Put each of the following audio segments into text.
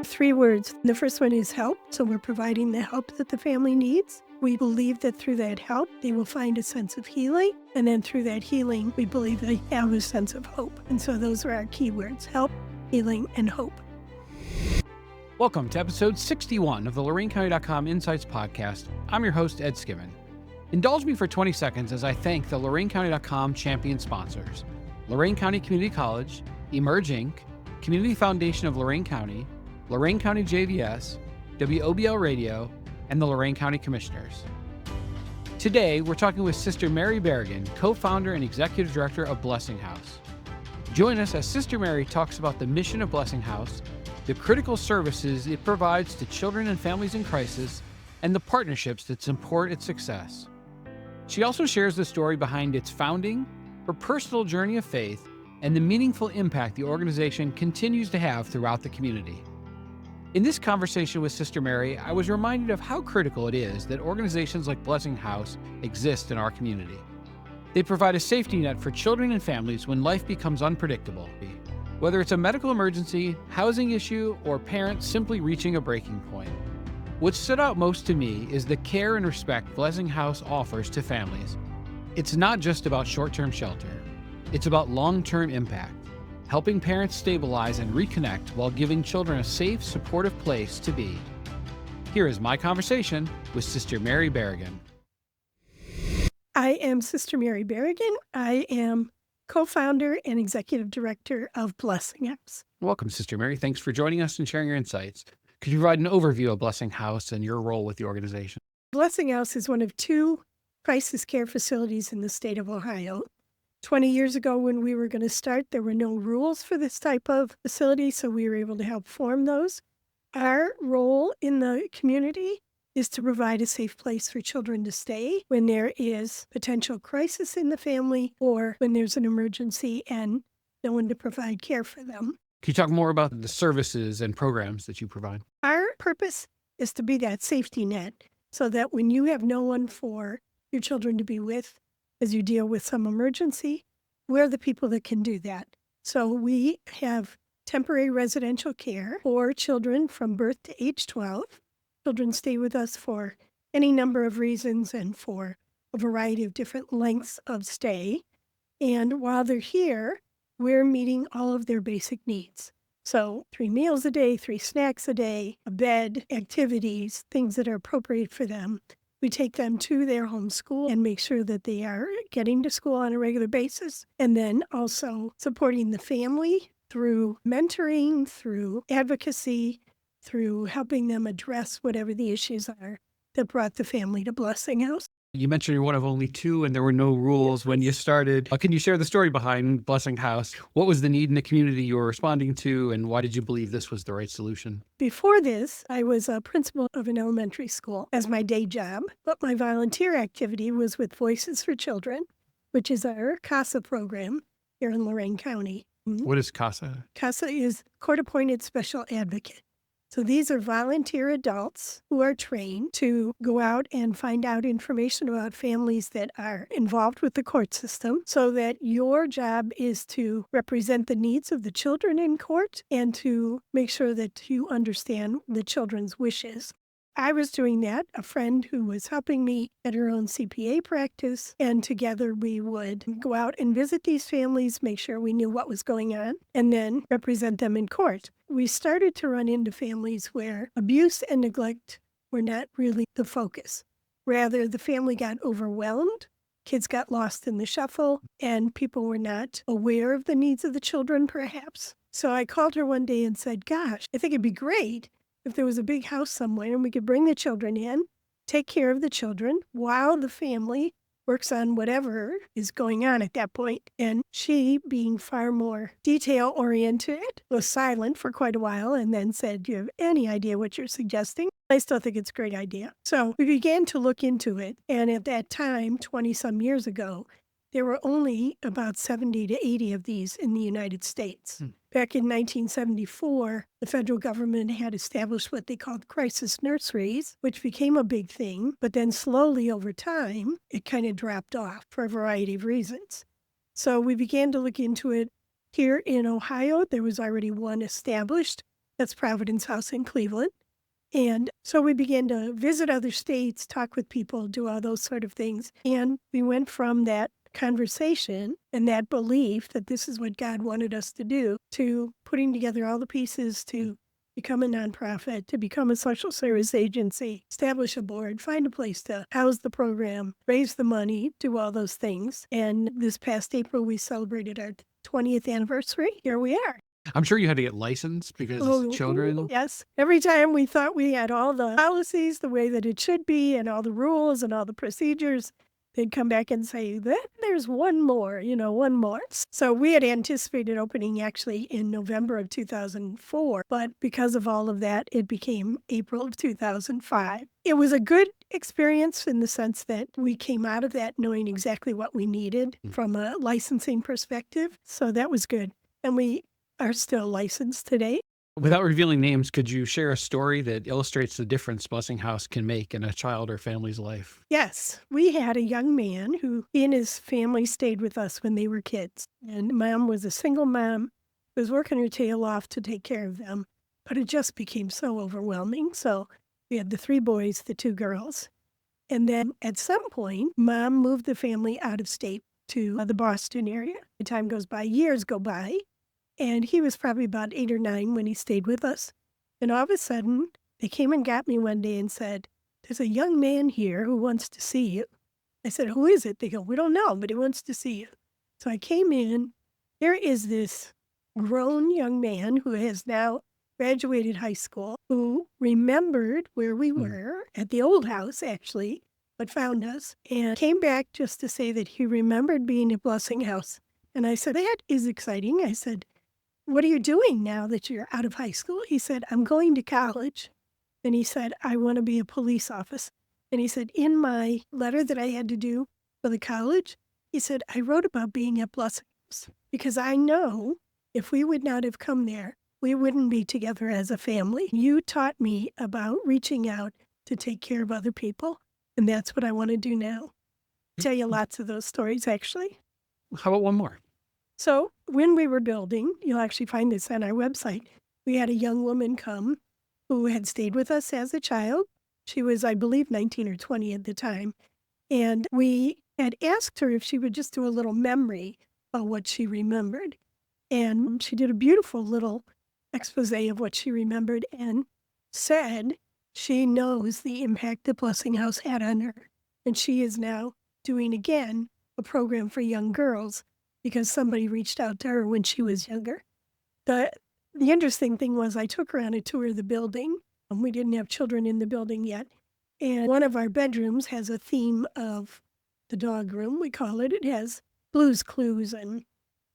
Three words. The first one is help. So we're providing the help that the family needs. We believe that through that help, they will find a sense of healing. And then through that healing, we believe they have a sense of hope. And so those are our key words: help, healing, and hope. Welcome to episode 61 of the LoraineCounty.com Insights Podcast. I'm your host, Ed Skiven. Indulge me for 20 seconds as I thank the LoraineCounty.com champion sponsors: Lorain County Community College, Emerge Inc., Community Foundation of Lorain County, Lorain County JVS, WOBL Radio, and the Lorain County Commissioners. Today, we're talking with Sister Mary Berigan, co-founder and executive director of Blessing House. Join us as Sister Mary talks about the mission of Blessing House, the critical services it provides to children and families in crisis, and the partnerships that support its success. She also shares the story behind its founding, her personal journey of faith, and the meaningful impact the organization continues to have throughout the community. In this conversation with Sister Mary, I was reminded of how critical it is that organizations like Blessing House exist in our community. They provide a safety net for children and families when life becomes unpredictable, whether it's a medical emergency, housing issue, or parents simply reaching a breaking point. What stood out most to me is the care and respect Blessing House offers to families. It's not just about short-term shelter. It's about long-term impact, helping parents stabilize and reconnect while giving children a safe, supportive place to be. Here is my conversation with Sister Mary Berigan. I am Sister Mary Berigan. I am co-founder and executive director of Blessing House. Welcome, Sister Mary. Thanks for joining us and sharing your insights. Could you provide an overview of Blessing House and your role with the organization? Blessing House is one of two crisis care facilities in the state of Ohio. 20 years ago when we were going to start, there were no rules for this type of facility, so we were able to help form those. Our role in the community is to provide a safe place for children to stay when there is potential crisis in the family or when there's an emergency and no one to provide care for them. Can you talk more about the services and programs that you provide? Our purpose is to be that safety net so that when you have no one for your children to be with, as you deal with some emergency, we're the people that can do that. So we have temporary residential care for children from birth to age 12. Children stay with us for any number of reasons and for a variety of different lengths of stay. And while they're here, we're meeting all of their basic needs. So 3 meals a day, 3 snacks a day, a bed, activities, things that are appropriate for them. We take them to their home school and make sure that they are getting to school on a regular basis, and then also supporting the family through mentoring, through advocacy, through helping them address whatever the issues are that brought the family to Blessing House. You mentioned you're one of only two and there were no rules when you started. Can you share the story behind Blessing House? What was the need in the community you were responding to, and why did you believe this was the right solution? Before this, I was a principal of an elementary school as my day job, but my volunteer activity was with Voices for Children, which is our CASA program here in Lorain County. What is CASA? CASA is Court-Appointed Special Advocate. So these are volunteer adults who are trained to go out and find out information about families that are involved with the court system, so that your job is to represent the needs of the children in court and to make sure that you understand the children's wishes. I was doing that. A friend who was helping me at her own CPA practice, and together we would go out and visit these families, make sure we knew what was going on, and then represent them in court. We started to run into families where abuse and neglect were not really the focus. Rather, the family got overwhelmed, kids got lost in the shuffle, and people were not aware of the needs of the children, perhaps. So I called her one day and said, gosh, I think it'd be great if there was a big house somewhere and we could bring the children in, take care of the children while the family works on whatever is going on at that point. And she, being far more detail-oriented, was silent for quite a while and then said, do you have any idea what you're suggesting? I still think it's a great idea. So we began to look into it. And at that time, 20-some years ago, there were only about 70 to 80 of these in the United States. Back in 1974, the federal government had established what they called crisis nurseries, which became a big thing. But then slowly over time, it kind of dropped off for a variety of reasons. So we began to look into it. Here in Ohio, there was already one established That's Providence House in Cleveland. And so we began to visit other states, talk with people, do all those sort of things. And we went from that conversation and that belief that this is what God wanted us to do, to putting together all the pieces to become a nonprofit, to become a social service agency, establish a board, find a place to house the program, raise the money, do all those things. And this past April, we celebrated our 20th anniversary. Here we are. I'm sure you had to get licensed because children. Yes. Every time we thought we had all the policies the way that it should be and all the rules and all the procedures, they'd come back and say, there's one more. So we had anticipated opening actually in November of 2004, but because of all of that, it became April of 2005. It was a good experience in the sense that we came out of that knowing exactly what we needed from a licensing perspective. So that was good. And we are still licensed today. Without revealing names, could you share a story that illustrates the difference Blessing House can make in a child or family's life? Yes. We had a young man who he and his family stayed with us when they were kids. And mom was a single mom, was working her tail off to take care of them. But it just became so overwhelming. So we had the 3 boys, the 2 girls. And then at some point, mom moved the family out of state to the Boston area. The time goes by, years go by. And he was probably about 8 or 9 when he stayed with us. And all of a sudden, they came and got me one day and said, there's a young man here who wants to see you. I said, who is it? They go, we don't know, but he wants to see you. So I came in. There is this grown young man who has now graduated high school, who remembered where we were at the old house, actually, but found us and came back just to say that he remembered being at Blessing House. And I said, that is exciting. I said, what are you doing now that you're out of high school? He said, I'm going to college. And he said, I want to be a police officer. And he said, in my letter that I had to do for the college, he said, I wrote about being at Blessing House because I know if we would not have come there, we wouldn't be together as a family. You taught me about reaching out to take care of other people. And that's what I want to do now. I'll tell you lots of those stories, actually. How about one more? So when we were building, you'll actually find this on our website, we had a young woman come who had stayed with us as a child. She was, I believe, 19 or 20 at the time. And we had asked her if she would just do a little memory of what she remembered. And she did a beautiful little expose of what she remembered and said she knows the impact that Blessing House had on her. And she is now doing, again, a program for young girls because somebody reached out to her when she was younger. The interesting thing was I took her on a tour of the building. We didn't have children in the building yet. And one of our bedrooms has a theme of the dog room, we call it. It has Blue's Clues and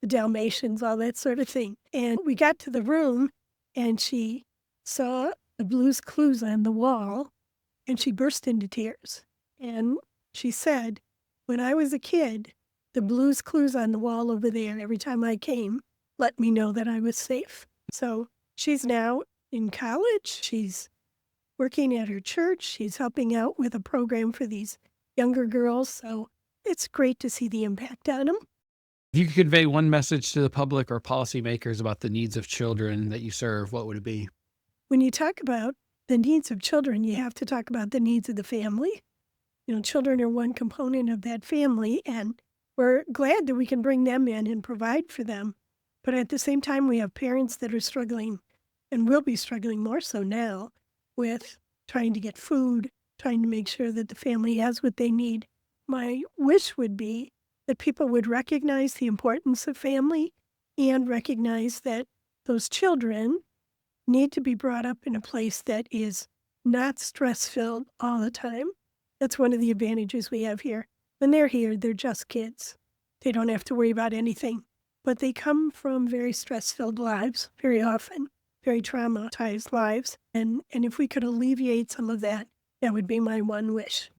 the Dalmatians, all that sort of thing. And we got to the room and she saw the Blue's Clues on the wall and she burst into tears. And she said, when I was a kid, the Blue's Clues on the wall over there, every time I came, let me know that I was safe. So she's now in college. She's working at her church. She's helping out with a program for these younger girls. So it's great to see the impact on them. If you could convey one message to the public or policymakers about the needs of children that you serve, what would it be? When you talk about the needs of children, you have to talk about the needs of the family. Children are one component of that family, and we're glad that we can bring them in and provide for them. But at the same time, we have parents that are struggling and will be struggling more so now with trying to get food, trying to make sure that the family has what they need. My wish would be that people would recognize the importance of family and recognize that those children need to be brought up in a place that is not stress-filled all the time. That's one of the advantages we have here. When they're here, they're just kids. They don't have to worry about anything. But they come from very stress-filled lives, very often, very traumatized lives. And if we could alleviate some of that, that would be my one wish.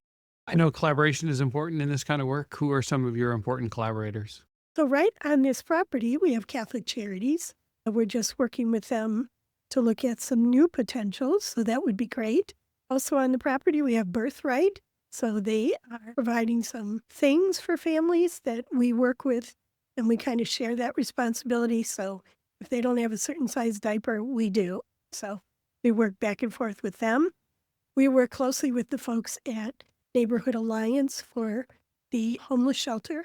I know collaboration is important in this kind of work. Who are some of your important collaborators? So right on this property, we have Catholic Charities. We're just working with them to look at some new potentials, so that would be great. Also on the property, we have Birthright. So they are providing some things for families that we work with, and we kind of share that responsibility. So if they don't have a certain size diaper, we do. So we work back and forth with them. We work closely with the folks at Neighborhood Alliance for the homeless shelter.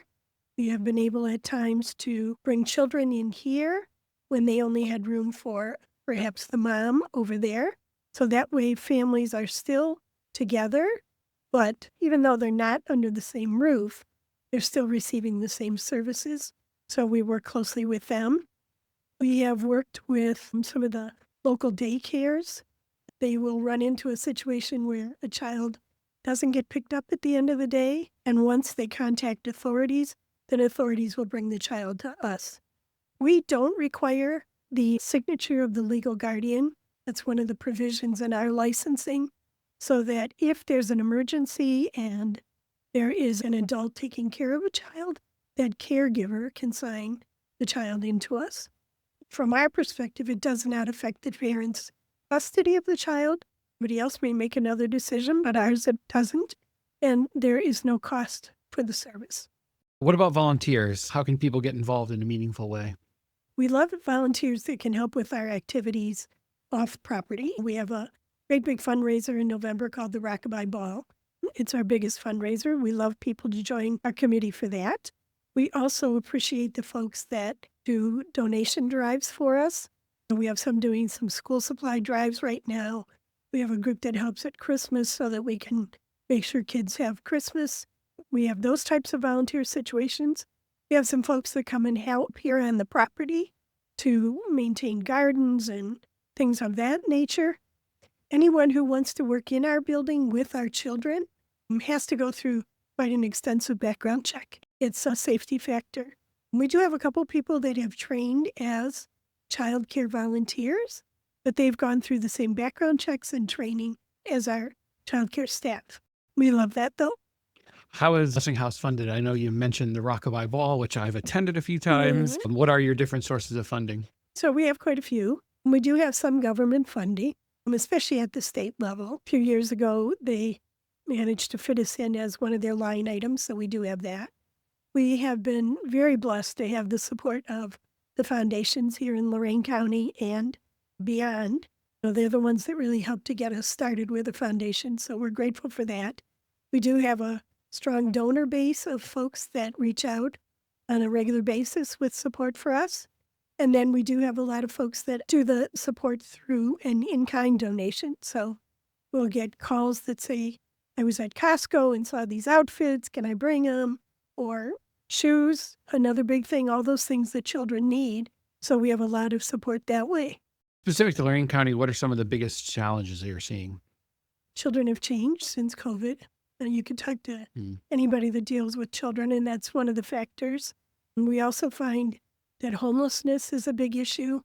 We have been able at times to bring children in here when they only had room for perhaps the mom over there. So that way families are still together, but even though they're not under the same roof, they're still receiving the same services. So we work closely with them. We have worked with some of the local daycares. They will run into a situation where a child doesn't get picked up at the end of the day, and once they contact authorities, then authorities will bring the child to us. We don't require the signature of the legal guardian. That's one of the provisions in our licensing, so that if there's an emergency and there is an adult taking care of a child, that caregiver can sign the child into us. From our perspective, it does not affect the parent's custody of the child. Somebody else may make another decision, but ours it doesn't, and there is no cost for the service. What about volunteers? How can people get involved in a meaningful way? We love volunteers that can help with our activities off property. We have a great big fundraiser in November called the Rockabye Ball. It's our biggest fundraiser. We love people to join our committee for that. We also appreciate the folks that do donation drives for us. We have some doing some school supply drives right now. We have a group that helps at Christmas so that we can make sure kids have Christmas. We have those types of volunteer situations. We have some folks that come and help here on the property to maintain gardens and things of that nature. Anyone who wants to work in our building with our children has to go through quite an extensive background check. It's a safety factor. We do have a couple people that have trained as child care volunteers, but they've gone through the same background checks and training as our child care staff. We love that, though. How is Blessing House funded? I know you mentioned the Rockabye Ball, which I've attended a few times. What are your different sources of funding? So we have quite a few. We do have some government funding, especially at the state level. A few years ago, they managed to fit us in as one of their line items, so we do have that. We have been very blessed to have the support of the foundations here in Lorain County and beyond. So they're the ones that really helped to get us started with the foundation, so we're grateful for that. We do have a strong donor base of folks that reach out on a regular basis with support for us. And then we do have a lot of folks that do the support through an in-kind donation. So we'll get calls that say, I was at Costco and saw these outfits, can I bring them? Or shoes, another big thing, all those things that children need. So we have a lot of support that way. Specific to Lorain County, what are some of the biggest challenges that you're seeing? Children have changed since COVID. And you can talk to anybody that deals with children, and that's one of the factors. And we also find that homelessness is a big issue.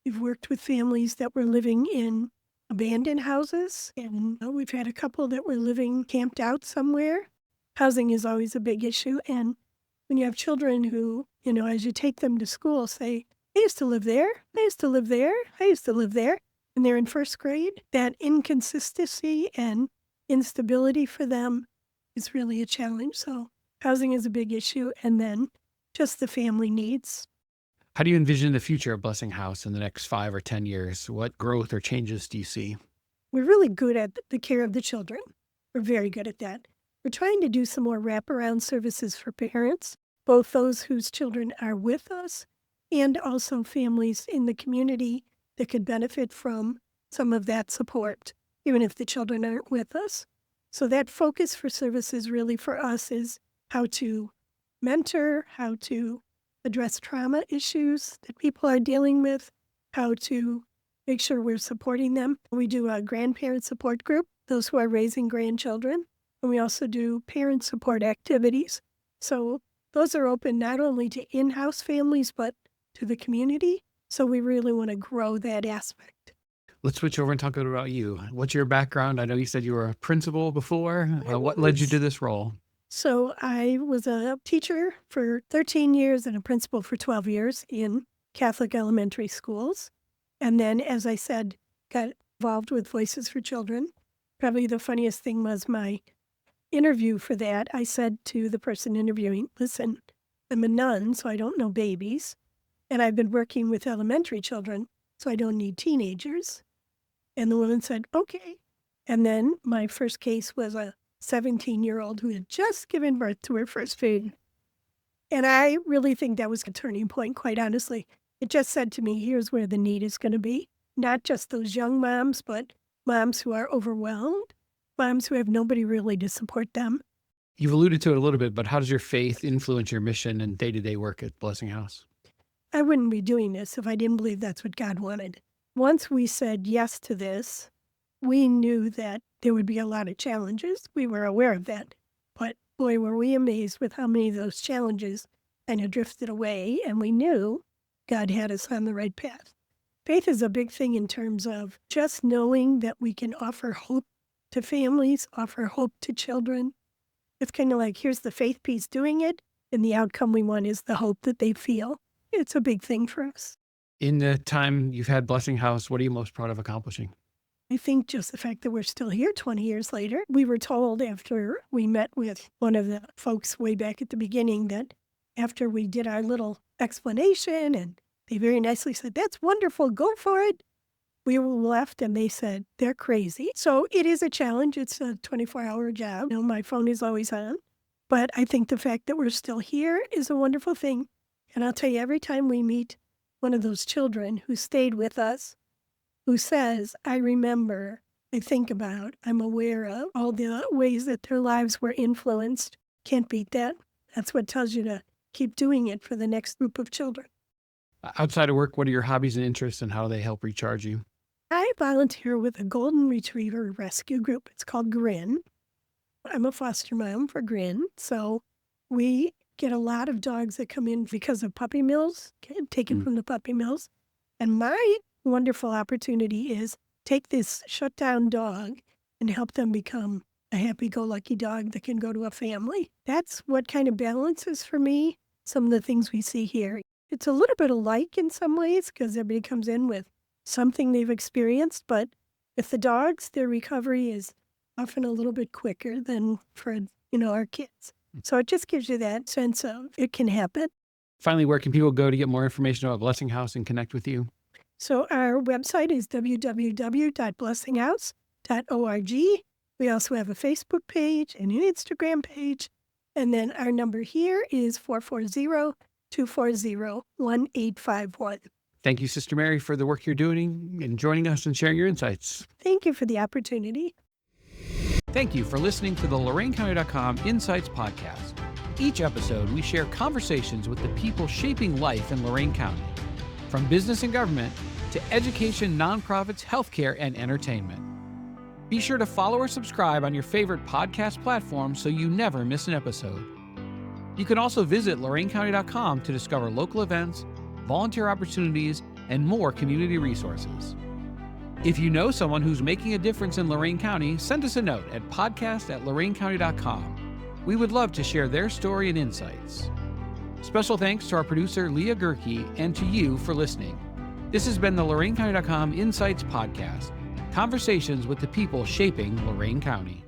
We've worked with families that were living in abandoned houses, and we've had a couple that were living camped out somewhere. Housing is always a big issue. And when you have children who, as you take them to school, say, I used to live there, I used to live there, I used to live there, and they're in first grade, that inconsistency and instability for them is really a challenge. So housing is a big issue, and then just the family needs. How do you envision the future of Blessing House in the next 5 or 10 years? What growth or changes do you see? We're really good at the care of the children. We're very good at that. We're trying to do some more wraparound services for parents, both those whose children are with us and also families in the community that could benefit from some of that support, even if the children aren't with us. So that focus for services really for us is how to mentor, how to address trauma issues that people are dealing with, how to make sure we're supporting them. We do a grandparent support group, those who are raising grandchildren, and we also do parent support activities. So those are open not only to in-house families, but to the community. So we really want to grow that aspect. Let's switch over and talk about you. What's your background? I know you said you were a principal before. What led you to this role? So I was a teacher for 13 years and a principal for 12 years in Catholic elementary schools. And then, as I said, got involved with Voices for Children. Probably the funniest thing was my interview for that. I said to the person interviewing, listen, I'm a nun, so I don't know babies. And I've been working with elementary children so I don't need teenagers. And the woman said, okay. And then my first case was a 17-year-old who had just given birth to her first baby. And I really think that was a turning point, quite honestly. It just said to me, here's where the need is going to be. Not just those young moms, but moms who are overwhelmed, moms who have nobody really to support them. You've alluded to it a little bit, but how does your faith influence your mission and day-to-day work at Blessing House? I wouldn't be doing this if I didn't believe that's what God wanted. Once we said yes to this, we knew that there would be a lot of challenges. We were aware of that. But boy, were we amazed with how many of those challenges kind of drifted away, and we knew God had us on the right path. Faith is a big thing in terms of just knowing that we can offer hope to families, offer hope to children. It's kind of like, here's the faith piece doing it, and the outcome we want is the hope that they feel. It's a big thing for us. In the time you've had Blessing House, what are you most proud of accomplishing? I think just the fact that we're still here 20 years later. We were told after we met with one of the folks way back at the beginning that after we did our little explanation and they very nicely said, that's wonderful, go for it. We left and they said, they're crazy. So it is a challenge. It's a 24-hour job. My phone is always on. But I think the fact that we're still here is a wonderful thing. And I'll tell you, every time we meet one of those children who stayed with us, who says, I remember, I think about, I'm aware of all the ways that their lives were influenced, can't beat that. That's what tells you to keep doing it for the next group of children. Outside of work, what are your hobbies and interests and how do they help recharge you? I volunteer with a golden retriever rescue group. It's called Grin. I'm a foster mom for Grin. So we get a lot of dogs that come in because of puppy mills, taken from the puppy mills. And my wonderful opportunity is take this shut down dog and help them become a happy-go-lucky dog that can go to a family. That's what kind of balances for me some of the things we see here. It's a little bit alike in some ways because everybody comes in with something they've experienced, but with the dogs, their recovery is often a little bit quicker than for, our kids. So it just gives you that sense of it can happen. Finally, where can people go to get more information about Blessing House and connect with you? So our website is www.blessinghouse.org. We also have a Facebook page and an Instagram page. And then our number here is 440-240-1851. Thank you, Sister Mary, for the work you're doing and joining us and sharing your insights. Thank you for the opportunity. Thank you for listening to the LoraineCounty.com Insights Podcast. Each episode, we share conversations with the people shaping life in Lorain County, from business and government to education, nonprofits, healthcare, and entertainment. Be sure to follow or subscribe on your favorite podcast platform so you never miss an episode. You can also visit LoraineCounty.com to discover local events, volunteer opportunities, and more community resources. If you know someone who's making a difference in Lorain County, send us a note at podcast@LoraineCounty.com. We would love to share their story and insights. Special thanks to our producer, Leah Gerke, and to you for listening. This has been the LoraineCounty.com Insights Podcast, conversations with the people shaping Lorain County.